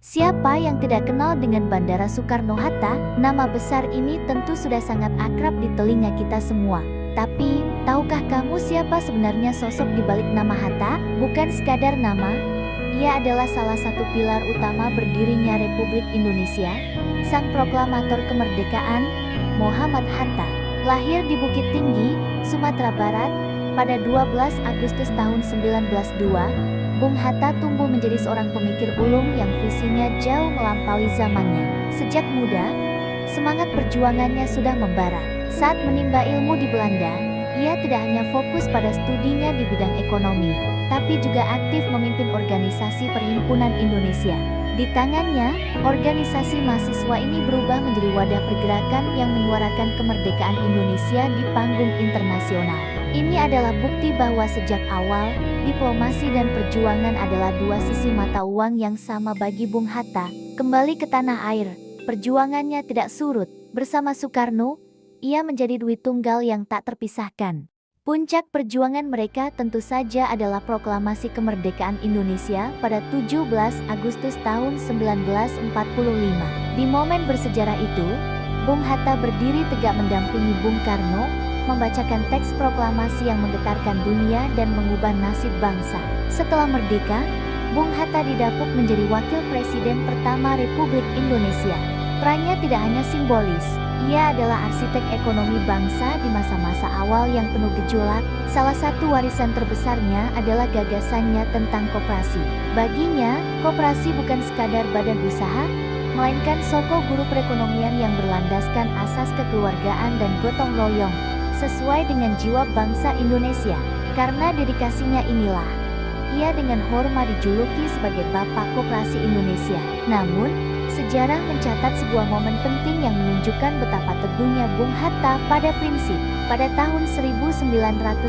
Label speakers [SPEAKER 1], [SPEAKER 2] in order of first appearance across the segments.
[SPEAKER 1] Siapa yang tidak kenal dengan Bandara Soekarno-Hatta? Nama besar ini tentu sudah sangat akrab di telinga kita semua. Tapi, tahukah kamu siapa sebenarnya sosok di balik nama Hatta? Bukan sekadar nama, ia adalah salah satu pilar utama berdirinya Republik Indonesia, sang proklamator kemerdekaan, Muhammad Hatta. Lahir di Bukit Tinggi, Sumatera Barat, pada 12 Agustus tahun 1902, Bung Hatta tumbuh menjadi seorang pemikir ulung yang visinya jauh melampaui zamannya. Sejak muda, semangat perjuangannya sudah membara. Saat menimba ilmu di Belanda, ia tidak hanya fokus pada studinya di bidang ekonomi, tapi juga aktif memimpin organisasi Perhimpunan Indonesia. Di tangannya, organisasi mahasiswa ini berubah menjadi wadah pergerakan yang menyuarakan kemerdekaan Indonesia di panggung internasional. Ini adalah bukti bahwa sejak awal, diplomasi dan perjuangan adalah dua sisi mata uang yang sama bagi Bung Hatta. Kembali ke tanah air, perjuangannya tidak surut. Bersama Soekarno, ia menjadi dui tunggal yang tak terpisahkan. Puncak perjuangan mereka tentu saja adalah proklamasi kemerdekaan Indonesia pada 17 Agustus tahun 1945. Di momen bersejarah itu, Bung Hatta berdiri tegak mendampingi Bung Karno, membacakan teks proklamasi yang menggetarkan dunia dan mengubah nasib bangsa. Setelah merdeka, Bung Hatta didapuk menjadi wakil presiden pertama Republik Indonesia. Perannya tidak hanya simbolis, ia adalah arsitek ekonomi bangsa di masa-masa awal yang penuh gejolak. Salah satu warisan terbesarnya adalah gagasannya tentang koperasi. Baginya, koperasi bukan sekadar badan usaha, melainkan soko guru perekonomian yang berlandaskan asas kekeluargaan dan gotong royong, sesuai dengan jiwa bangsa Indonesia. Karena dedikasinya inilah, ia dengan hormat dijuluki sebagai Bapak Koperasi Indonesia. Namun, sejarah mencatat sebuah momen penting yang menunjukkan betapa teguhnya Bung Hatta pada prinsip. Pada tahun 1956,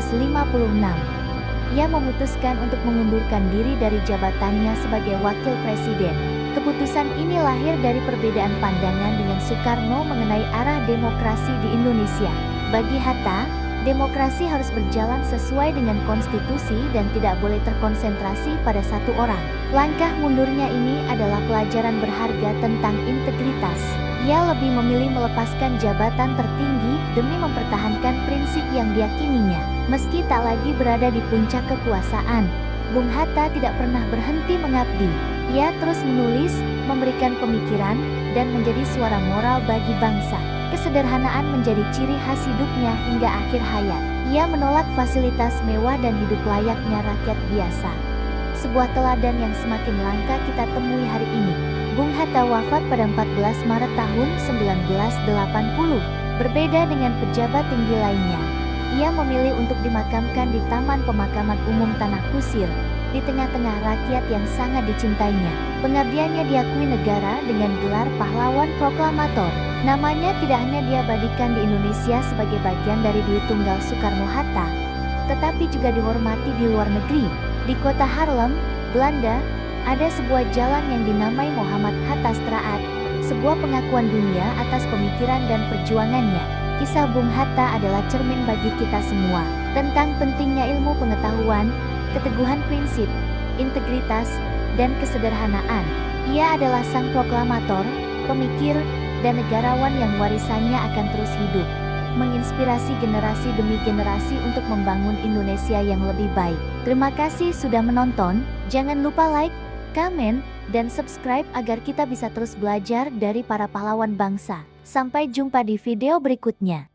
[SPEAKER 1] ia memutuskan untuk mengundurkan diri dari jabatannya sebagai wakil presiden. Keputusan ini lahir dari perbedaan pandangan dengan Soekarno mengenai arah demokrasi di Indonesia. Bagi Hatta, demokrasi harus berjalan sesuai dengan konstitusi dan tidak boleh terkonsentrasi pada satu orang. Langkah mundurnya ini adalah pelajaran berharga tentang integritas. Ia lebih memilih melepaskan jabatan tertinggi demi mempertahankan prinsip yang diyakininya. Meski tak lagi berada di puncak kekuasaan, Bung Hatta tidak pernah berhenti mengabdi. Ia terus menulis, memberikan pemikiran, dan menjadi suara moral bagi bangsa. Kesederhanaan menjadi ciri khas hidupnya hingga akhir hayat. Ia menolak fasilitas mewah dan hidup layaknya rakyat biasa. Sebuah teladan yang semakin langka kita temui hari ini. Bung Hatta wafat pada 14 Maret tahun 1980. Berbeda dengan pejabat tinggi lainnya, ia memilih untuk dimakamkan di Taman Pemakaman Umum Tanah Kusir, di tengah-tengah rakyat yang sangat dicintainya. Pengabdiannya diakui negara dengan gelar pahlawan proklamator. Namanya tidak hanya diabadikan di Indonesia sebagai bagian dari dui tunggal Soekarno-Hatta, tetapi juga dihormati di luar negeri. Di kota Haarlem, Belanda, ada sebuah jalan yang dinamai Muhammad Hatta Straat, sebuah pengakuan dunia atas pemikiran dan perjuangannya. Kisah Bung Hatta adalah cermin bagi kita semua, tentang pentingnya ilmu pengetahuan, keteguhan prinsip, integritas, dan kesederhanaan. Ia adalah sang proklamator, pemikir, dan negarawan yang warisannya akan terus hidup, menginspirasi generasi demi generasi untuk membangun Indonesia yang lebih baik. Terima kasih sudah menonton, jangan lupa like, komen, dan subscribe agar kita bisa terus belajar dari para pahlawan bangsa. Sampai jumpa di video berikutnya.